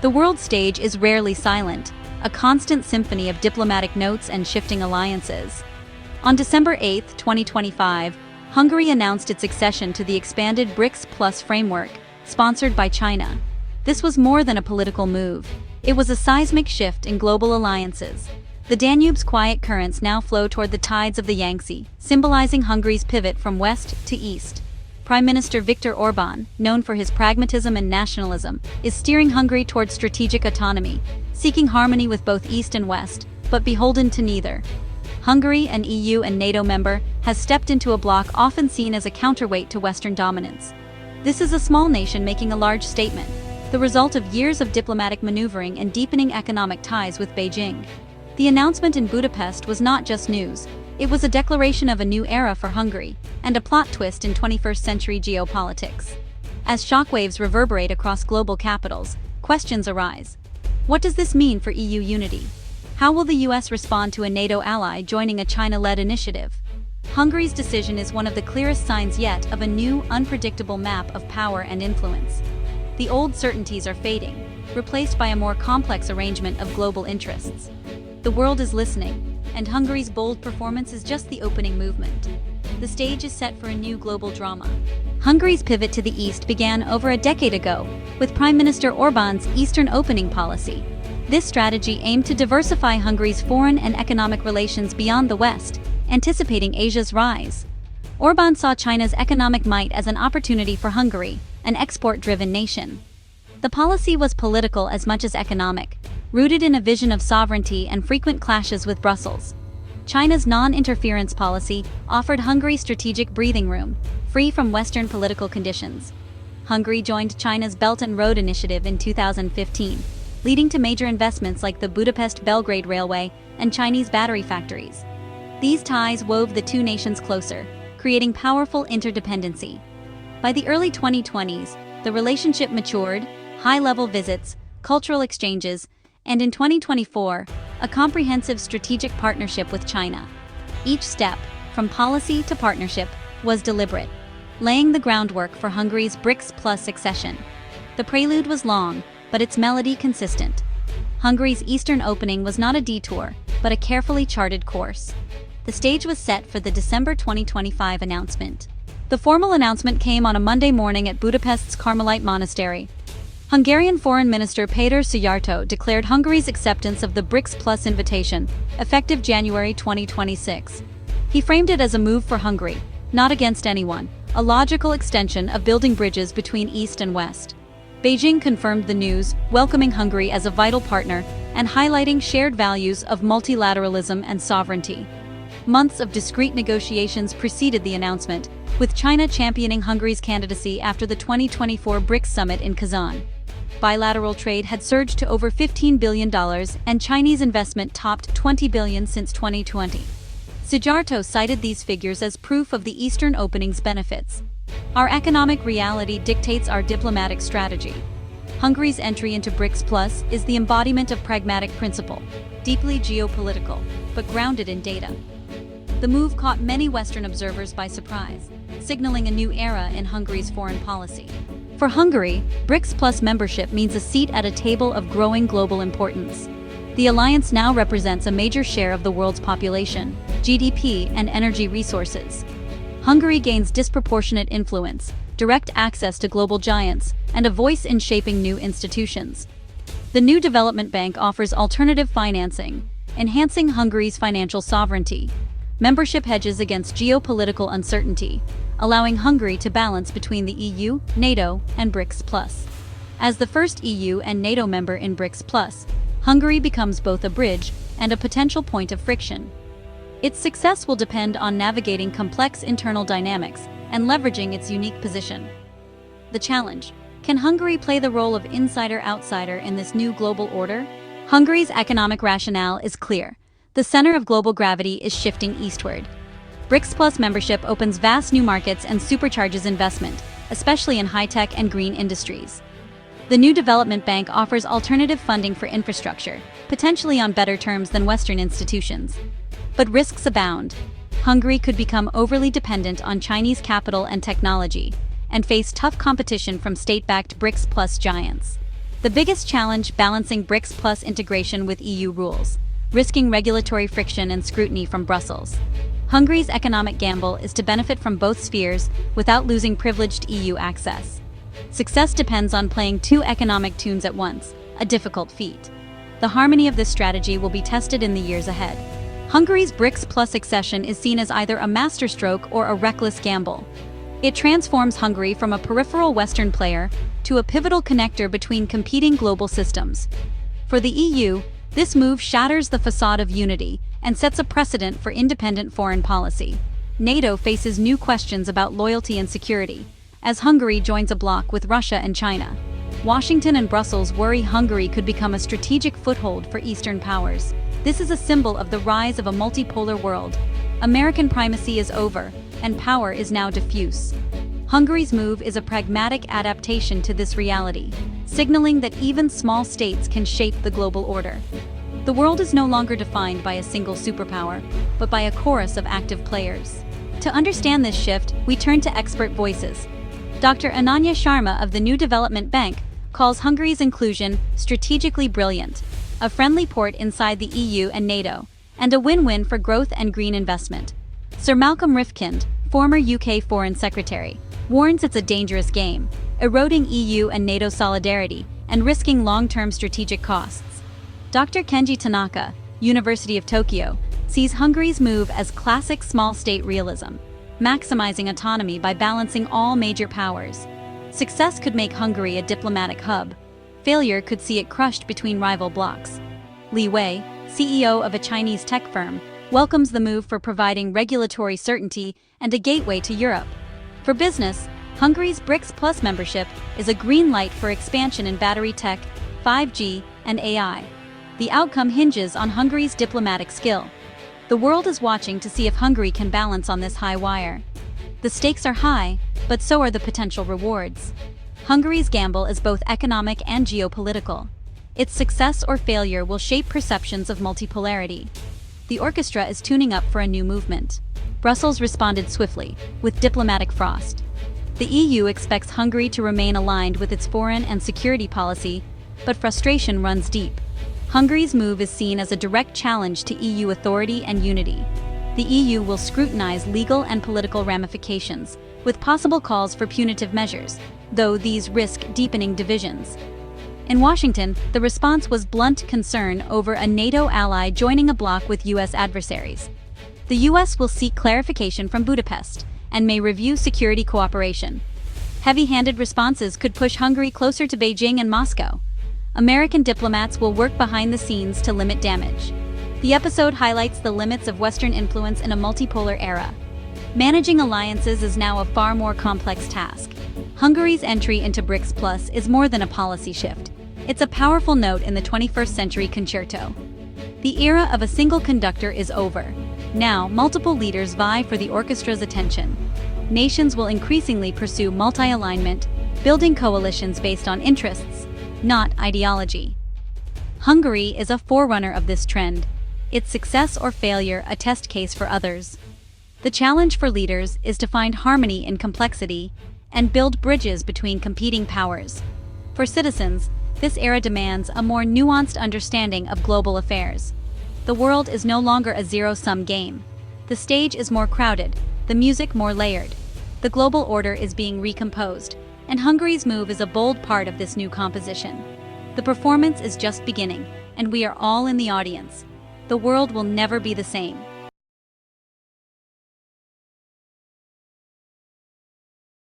The world stage is rarely silent, a constant symphony of diplomatic notes and shifting alliances. On December 8, 2025, Hungary announced its accession to the expanded BRICS Plus framework, sponsored by China. This was more than a political move. It was a seismic shift in global alliances. The Danube's quiet currents now flow toward the tides of the Yangtze, symbolizing Hungary's pivot from west to east. Prime Minister Viktor Orbán, known for his pragmatism and nationalism, is steering Hungary toward strategic autonomy, seeking harmony with both East and West, but beholden to neither. Hungary, an EU and NATO member, has stepped into a bloc often seen as a counterweight to Western dominance. This is a small nation making a large statement, the result of years of diplomatic maneuvering and deepening economic ties with Beijing. The announcement in Budapest was not just news, it was a declaration of a new era for Hungary, and a plot twist in 21st-century geopolitics. As shockwaves reverberate across global capitals, questions arise. What does this mean for EU unity? How will the US respond to a NATO ally joining a China-led initiative? Hungary's decision is one of the clearest signs yet of a new, unpredictable map of power and influence. The old certainties are fading, replaced by a more complex arrangement of global interests. The world is listening, and Hungary's bold performance is just the opening movement. The stage is set for a new global drama. Hungary's pivot to the east began over a decade ago, with Prime Minister Orbán's Eastern opening policy. This strategy aimed to diversify Hungary's foreign and economic relations beyond the West, anticipating Asia's rise. Orbán saw China's economic might as an opportunity for Hungary, an export-driven nation. The policy was political as much as economic, rooted in a vision of sovereignty and frequent clashes with Brussels. China's non-interference policy offered Hungary strategic breathing room, free from Western political conditions. Hungary joined China's Belt and Road Initiative in 2015, leading to major investments like the Budapest-Belgrade Railway and Chinese battery factories. These ties wove the two nations closer, creating powerful interdependency. By the early 2020s, the relationship matured, high-level visits, cultural exchanges, and in 2024, a comprehensive strategic partnership with China. Each step, from policy to partnership, was deliberate, laying the groundwork for Hungary's BRICS Plus accession. The prelude was long, but its melody consistent. Hungary's eastern opening was not a detour, but a carefully charted course. The stage was set for the December 2025 announcement. The formal announcement came on a Monday morning at Budapest's Carmelite Monastery. Hungarian Foreign Minister Péter Szijjártó declared Hungary's acceptance of the BRICS Plus invitation, effective January 2026. He framed it as a move for Hungary, not against anyone, a logical extension of building bridges between East and West. Beijing confirmed the news, welcoming Hungary as a vital partner and highlighting shared values of multilateralism and sovereignty. Months of discreet negotiations preceded the announcement, with China championing Hungary's candidacy after the 2024 BRICS summit in Kazan. Bilateral trade had surged to over $15 billion, and Chinese investment topped $20 billion since 2020. Szijjártó cited these figures as proof of the Eastern opening's benefits. Our economic reality dictates our diplomatic strategy. Hungary's entry into BRICS Plus is the embodiment of pragmatic principle, deeply geopolitical, but grounded in data. The move caught many Western observers by surprise, signaling a new era in Hungary's foreign policy. For Hungary, BRICS Plus membership means a seat at a table of growing global importance. The alliance now represents a major share of the world's population, GDP, and energy resources. Hungary gains disproportionate influence, direct access to global giants, and a voice in shaping new institutions. The new development bank offers alternative financing, enhancing Hungary's financial sovereignty. Membership hedges against geopolitical uncertainty, allowing Hungary to balance between the EU, NATO, and BRICS Plus. As the first EU and NATO member in BRICS Plus, Hungary becomes both a bridge and a potential point of friction. Its success will depend on navigating complex internal dynamics and leveraging its unique position. The challenge: can Hungary play the role of insider-outsider in this new global order? Hungary's economic rationale is clear. The center of global gravity is shifting eastward. BRICS Plus membership opens vast new markets and supercharges investment, especially in high-tech and green industries. The new development bank offers alternative funding for infrastructure, potentially on better terms than Western institutions. But risks abound. Hungary could become overly dependent on Chinese capital and technology, and face tough competition from state-backed BRICS Plus giants. The biggest challenge: balancing BRICS plus integration with EU rules, risking regulatory friction and scrutiny from Brussels. Hungary's economic gamble is to benefit from both spheres without losing privileged EU access. Success depends on playing two economic tunes at once, a difficult feat. The harmony of this strategy will be tested in the years ahead. Hungary's BRICS plus accession is seen as either a masterstroke or a reckless gamble. It transforms Hungary from a peripheral Western player to a pivotal connector between competing global systems. For the EU, this move shatters the facade of unity and sets a precedent for independent foreign policy. NATO faces new questions about loyalty and security, as Hungary joins a bloc with Russia and China. Washington and Brussels worry Hungary could become a strategic foothold for Eastern powers. This is a symbol of the rise of a multipolar world. American primacy is over, and power is now diffuse. Hungary's move is a pragmatic adaptation to this reality, signaling that even small states can shape the global order. The world is no longer defined by a single superpower, but by a chorus of active players. To understand this shift, we turn to expert voices. Dr. Ananya Sharma of the New Development Bank calls Hungary's inclusion strategically brilliant, a friendly port inside the EU and NATO, and a win-win for growth and green investment. Sir Malcolm Rifkind, former UK Foreign Secretary, warns it's a dangerous game, eroding EU and NATO solidarity and risking long-term strategic costs. Dr. Kenji Tanaka, University of Tokyo, sees Hungary's move as classic small-state realism, maximizing autonomy by balancing all major powers. Success could make Hungary a diplomatic hub. Failure could see it crushed between rival blocs. Li Wei, CEO of a Chinese tech firm, welcomes the move for providing regulatory certainty and a gateway to Europe. For business, Hungary's BRICS Plus membership is a green light for expansion in battery tech, 5G, and AI. The outcome hinges on Hungary's diplomatic skill. The world is watching to see if Hungary can balance on this high wire. The stakes are high, but so are the potential rewards. Hungary's gamble is both economic and geopolitical. Its success or failure will shape perceptions of multipolarity. The orchestra is tuning up for a new movement. Brussels responded swiftly, with diplomatic frost. The EU expects Hungary to remain aligned with its foreign and security policy, but frustration runs deep. Hungary's move is seen as a direct challenge to EU authority and unity. The EU will scrutinize legal and political ramifications, with possible calls for punitive measures, though these risk deepening divisions. In Washington, the response was blunt concern over a NATO ally joining a bloc with US adversaries. The US will seek clarification from Budapest and may review security cooperation. Heavy-handed responses could push Hungary closer to Beijing and Moscow. American diplomats will work behind the scenes to limit damage. The episode highlights the limits of Western influence in a multipolar era. Managing alliances is now a far more complex task. Hungary's entry into BRICS Plus is more than a policy shift. It's a powerful note in the 21st century concerto. The era of a single conductor is over. Now, multiple leaders vie for the orchestra's attention. Nations will increasingly pursue multi-alignment, building coalitions based on interests, not ideology. Hungary is a forerunner of this trend. Its success or failure a test case for others. The challenge for leaders is to find harmony in complexity and build bridges between competing powers. For citizens, this era demands a more nuanced understanding of global affairs. The world is no longer a zero-sum game. The stage is more crowded, the music more layered. The global order is being recomposed, and Hungary's move is a bold part of this new composition. The performance is just beginning, and we are all in the audience. The world will never be the same.